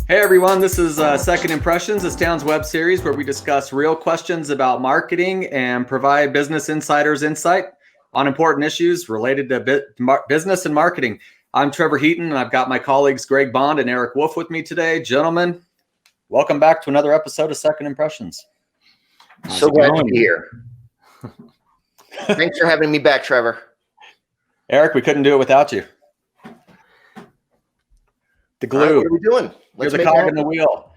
Hey everyone, this is Second Impressions, estound's web series where we discuss real questions about marketing and provide business insiders insight on important issues related to business and marketing. I'm Trevor Heaton, and I've got my colleagues Greg Bond and Erik Wolf with me today. Gentlemen, welcome back to another episode of Second Impressions. So glad to be here. Thanks for having me back, Trevor. Erik, we couldn't do it without you. The glue. Right, what are we doing? You're the cog in the wheel.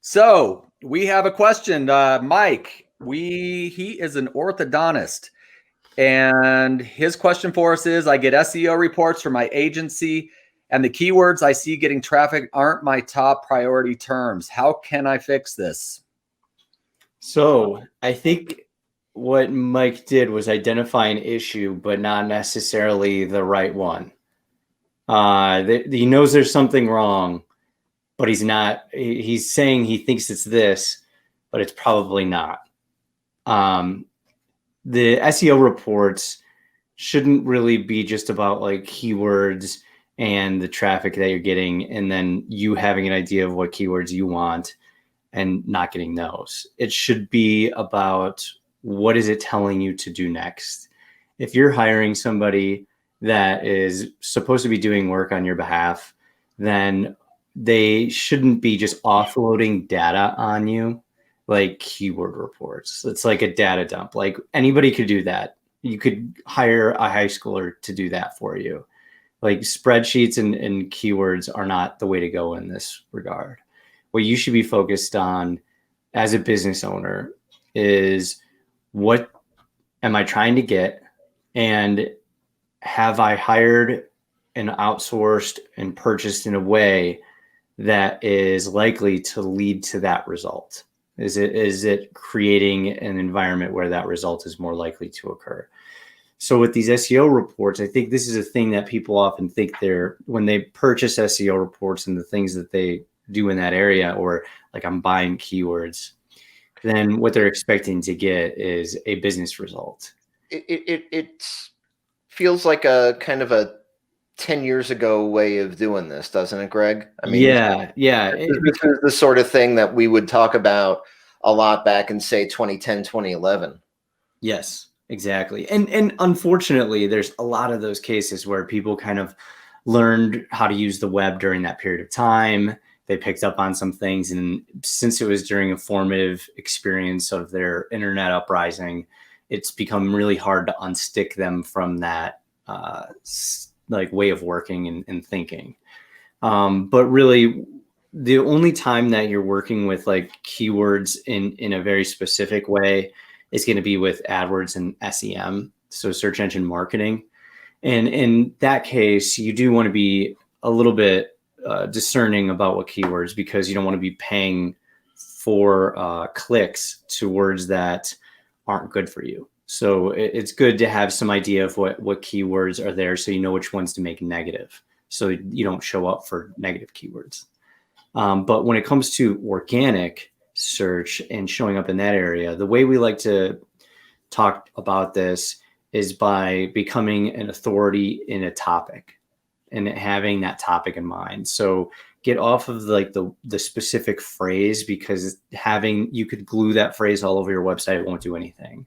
So we have a question. Mike, he is an orthodontist, and his question for us is, I get SEO reports from my agency, and the keywords I see getting traffic aren't my top priority terms. How can I fix this? So I think what Mike did was identify an issue, but not necessarily the right one. He knows there's something wrong, but he's saying he thinks it's this, but it's probably not. The SEO reports shouldn't really be just about like keywords and the traffic that you're getting, and then you having an idea of what keywords you want and not getting those. It should be about what is it telling you to do next. If you're hiring somebody that is supposed to be doing work on your behalf, then they shouldn't be just offloading data on you like keyword reports. It's like a data dump. Like anybody could do that. You could hire a high schooler to do that for you. Like spreadsheets and keywords are not the way to go in this regard. What you should be focused on as a business owner is, what am I trying to get? And have I hired and outsourced and purchased in a way that is likely to lead to that result? Is it creating an environment where that result is more likely to occur? So with these SEO reports, I think this is a thing that people often think when they purchase SEO reports and the things that they do in that area, or like I'm buying keywords, then what they're expecting to get is a business result. It feels like a kind of a 10 years ago way of doing this, doesn't it, Greg? I mean, yeah. This is the sort of thing that we would talk about a lot back in, say, 2010, 2011. Yes, exactly. And unfortunately, there's a lot of those cases where people kind of learned how to use the web during that period of time. They picked up on some things, and since it was during a formative experience of their internet uprising, it's become really hard to unstick them from that like way of working and thinking. But really, the only time that you're working with like keywords in a very specific way is going to be with AdWords and SEM, so search engine marketing. And in that case, you do want to be a little bit discerning about what keywords, because you don't want to be paying for clicks to words that aren't good for you. So it's good to have some idea of what keywords are there, so you know which ones to make negative, so you don't show up for negative keywords. But when it comes to organic search and showing up in that area, the way we like to talk about this is by becoming an authority in a topic and having that topic in mind. So get off of like the specific phrase, because you could glue that phrase all over your website. It won't do anything.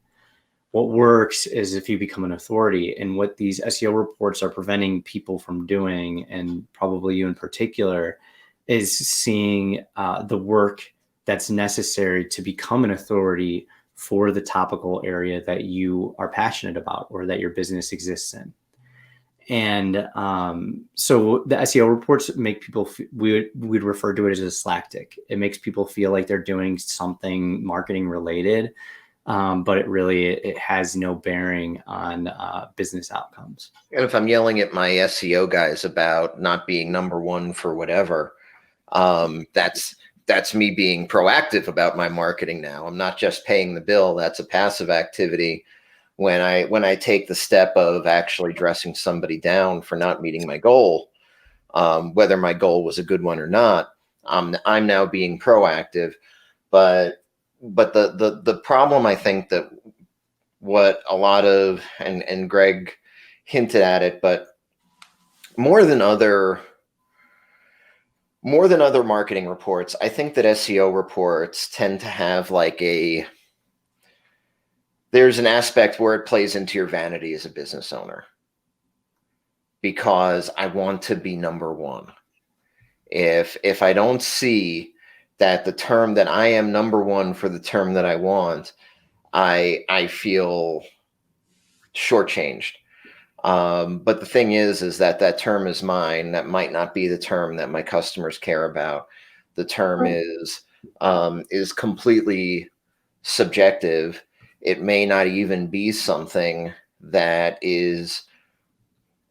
What works is if you become an authority, and what these SEO reports are preventing people from doing, and probably you in particular, is seeing the work that's necessary to become an authority for the topical area that you are passionate about or that your business exists in. And so the SEO reports make people, we'd refer to it as a slack tick. It makes people feel like they're doing something marketing related, but it has no bearing on business outcomes. And if I'm yelling at my SEO guys about not being number one for whatever, that's me being proactive about my marketing now. I'm not just paying the bill. That's a passive activity. When I take the step of actually dressing somebody down for not meeting my goal, whether my goal was a good one or not, I'm now being proactive. But the problem, I think, that what a lot of, and Greg hinted at it, but more than other marketing reports, I think that SEO reports tend to have like there's an aspect where it plays into your vanity as a business owner, because I want to be number one. If I don't see that the term that I am number one for the term that I want, I feel shortchanged. But the thing is that term is mine. That might not be the term that my customers care about. The term is completely subjective. It may not even be something that is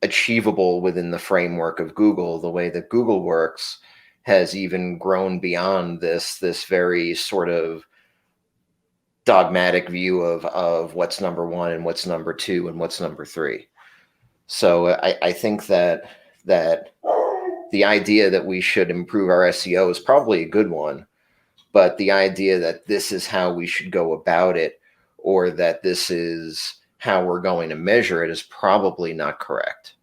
achievable within the framework of Google. The way that Google works has even grown beyond this very sort of dogmatic view of what's number one and what's number two and what's number three. So I think that the idea that we should improve our SEO is probably a good one, but the idea that this is how we should go about it, or that this is how we're going to measure it, is probably not correct.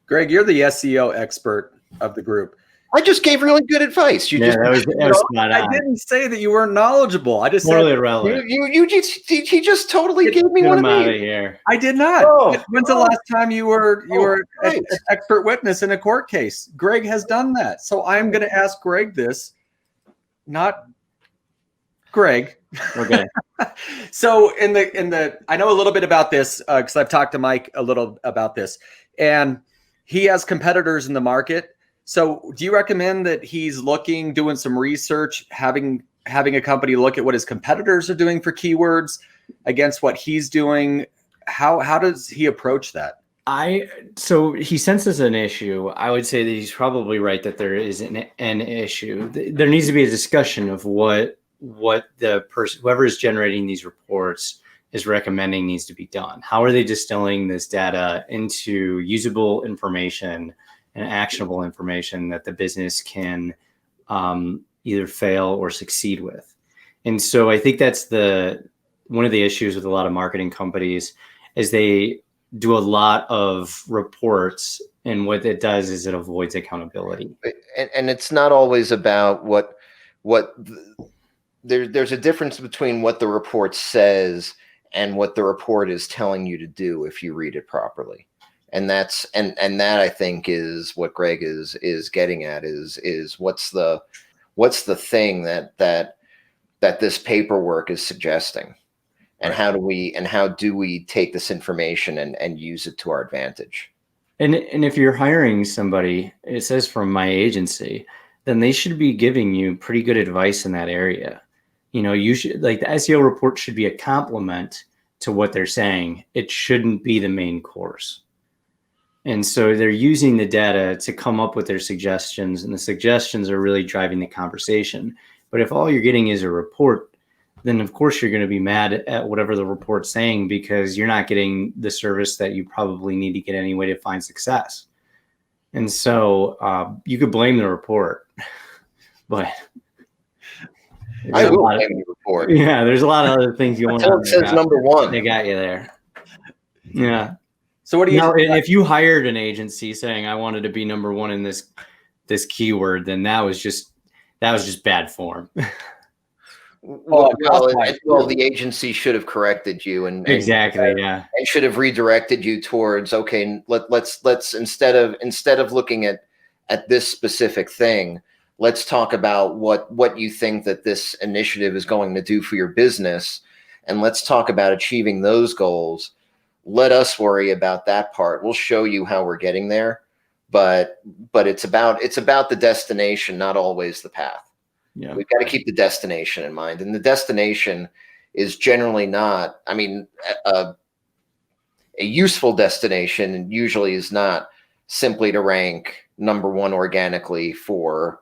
Greg, you're the SEO expert of the group. I just gave really good advice. That was spot on. I didn't say that you weren't knowledgeable. I just Totally said irrelevant. he just totally gave me one of out of these. here. I did not. When's the last time you were right. an expert witness in a court case? Greg has done that. So I'm going to ask Greg this, not Greg. Okay. So in the I know a little bit about this because I've talked to Mike a little about this, and he has competitors in the market. So do you recommend that he's doing some research, having a company look at what his competitors are doing for keywords against what he's doing? How does he approach that? So he senses an issue. I would say that he's probably right that there is an issue. There needs to be a discussion of what the person, whoever is generating these reports, is recommending needs to be done. How are they distilling this data into usable information and actionable information that the business can either fail or succeed with? And so I think that's one of the issues with a lot of marketing companies is they do a lot of reports, and what it does is it avoids accountability. And it's not always about there's a difference between what the report says and what the report is telling you to do if you read it properly. And that I think is what Greg is getting at is what's the thing that this paperwork is suggesting, and how do we take this information and use it to our advantage? And if you're hiring somebody, it says from my agency, then they should be giving you pretty good advice in that area. You should, like, the SEO report should be a complement to what they're saying. It shouldn't be the main course. And so they're using the data to come up with their suggestions, and the suggestions are really driving the conversation. But if all you're getting is a report, then of course you're going to be mad at whatever the report's saying, because you're not getting the service that you probably need to get anyway to find success. And so you could blame the report, but I will blame the report. Yeah, there's a lot of other things you want to. It says number one. They got you there. Yeah. So what do you? If you hired an agency saying I wanted to be number one in this keyword, then that was just bad form. Well, the agency should have corrected you and should have redirected you towards, okay, let's instead of looking at this specific thing, let's talk about what you think that this initiative is going to do for your business, and let's talk about achieving those goals. Let us worry about that part. We'll show you how we're getting there, but it's about the destination, not always the path. Yeah. We've got to keep the destination in mind, and the destination is generally not, a useful destination usually is not simply to rank number one organically for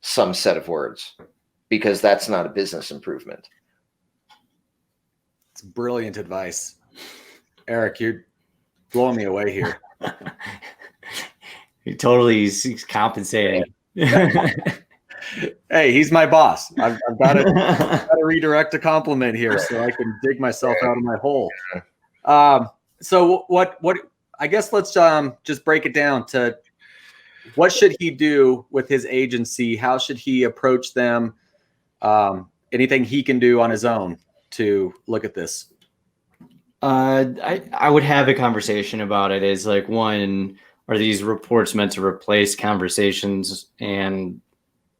some set of words, because that's not a business improvement. It's brilliant advice. Erik, you're blowing me away here. He's compensating. Hey, he's my boss. I've got to redirect a compliment here so I can dig myself out of my hole. So what I guess let's just break it down to what should he do with his agency? How should he approach them? Anything he can do on his own to look at this? I would have a conversation about it. Is like, one, are these reports meant to replace conversations and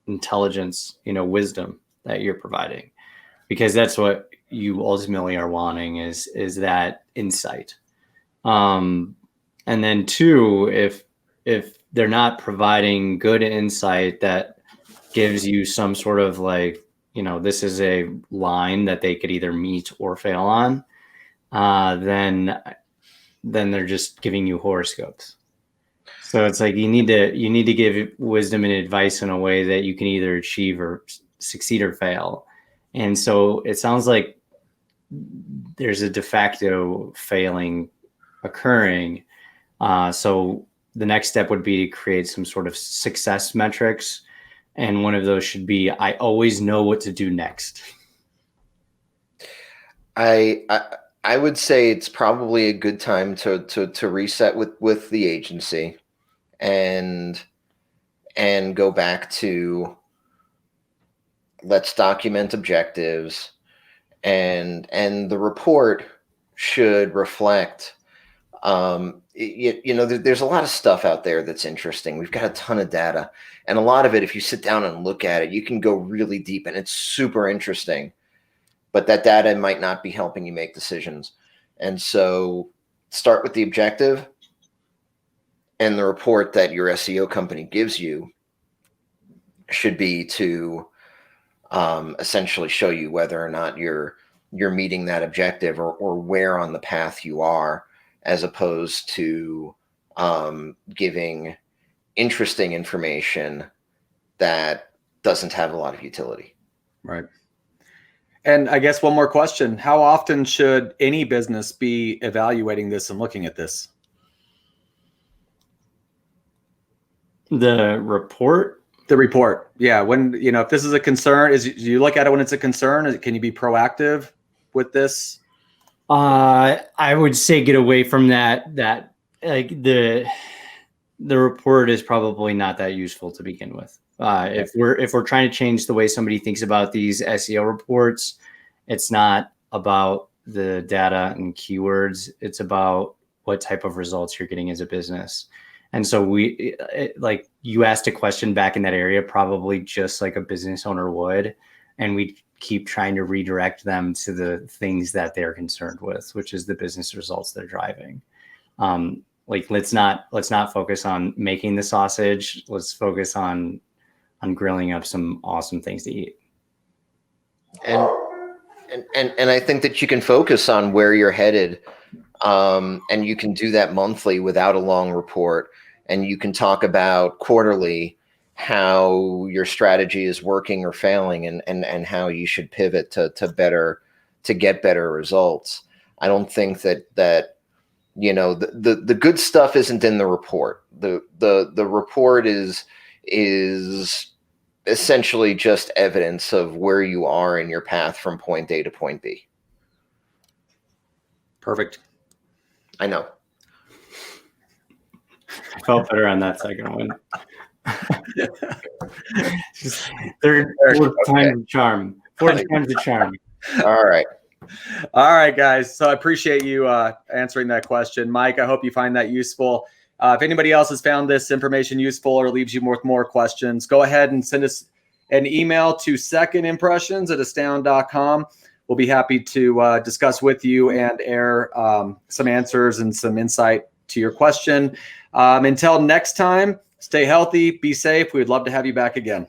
intelligence, wisdom that you're providing? Because that's what you ultimately are wanting is that insight. And then two, if they're not providing good insight that gives you some sort of like, this is a line that they could either meet or fail on, then they're just giving you horoscopes. So it's like you need to give wisdom and advice in a way that you can either achieve or succeed or fail. And so it sounds like there's a de facto failing occurring. So the next step would be to create some sort of success metrics. And one of those should be, I always know what to do next. I would say it's probably a good time to reset with the agency and go back to, let's document objectives, and the report should reflect, there's a lot of stuff out there that's interesting. We've got a ton of data, and a lot of it, if you sit down and look at it, you can go really deep and it's super interesting, but that data might not be helping you make decisions. And so start with the objective, and the report that your SEO company gives you should be to essentially show you whether or not you're meeting that objective, or where on the path you are, as opposed to giving interesting information that doesn't have a lot of utility. Right. And I guess one more question: how often should any business be evaluating this and looking at this? The report? The report. Yeah. When, if this is a concern, do you look at it when it's a concern? Can you be proactive with this? I would say get away from that. Like the report is probably not that useful to begin with. If we're trying to change the way somebody thinks about these SEO reports, it's not about the data and keywords. It's about what type of results you're getting as a business. And so like you asked a question back in that area, probably just like a business owner would, and we keep trying to redirect them to the things that they're concerned with, which is the business results they're driving. Like let's not focus on making the sausage. Let's focus on grilling up some awesome things to eat. And I think that you can focus on where you're headed, and you can do that monthly without a long report, and you can talk about quarterly how your strategy is working or failing, and how you should pivot to get better results. I don't think that the good stuff isn't in the report. The report is essentially just evidence of where you are in your path from point A to point B. Perfect. I know. I felt better on that second one. Just third time's the charm. Fourth time's the charm. All right. All right, guys. So I appreciate you answering that question. Mike, I hope you find that useful. If anybody else has found this information useful or leaves you with more questions, go ahead and send us an email to secondimpressions@estound.com. We'll be happy to discuss with you and air some answers and some insight to your question. Until next time, stay healthy, be safe. We would love to have you back again.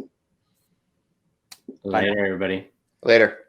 Later, everybody. Later.